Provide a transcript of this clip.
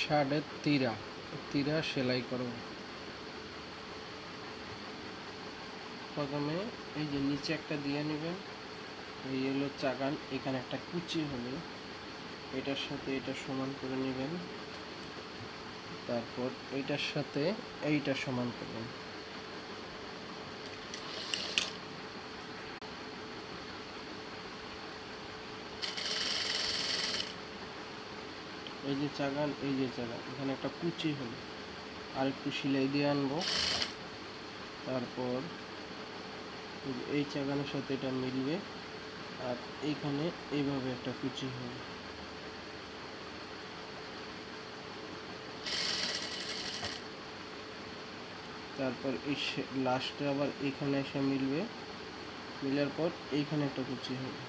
শার্টের তীরা সেলাই করব। প্রথমে এই যে নিচে একটা দিয়ে নেবেন, এই হলো চাকান, এখানে একটা কুচি হবে, এটার সাথে এটা সমান করে নেবেন, তারপর এইটার সাথে এইটা সমান করবেন। এই যে চাকান, এই যে চাকান, এখানে একটা কুচি হবে, আর একটু সেলাই দিয়ে আনবো। তারপর এই চাকানের সাথে এটা মিলবে, আর এইখানে এইভাবে একটা কুচি হবে। তারপর এই লাস্টে আবার এখানে এসে মিলবে, মিলার পর এইখানে একটা কুচি হবে।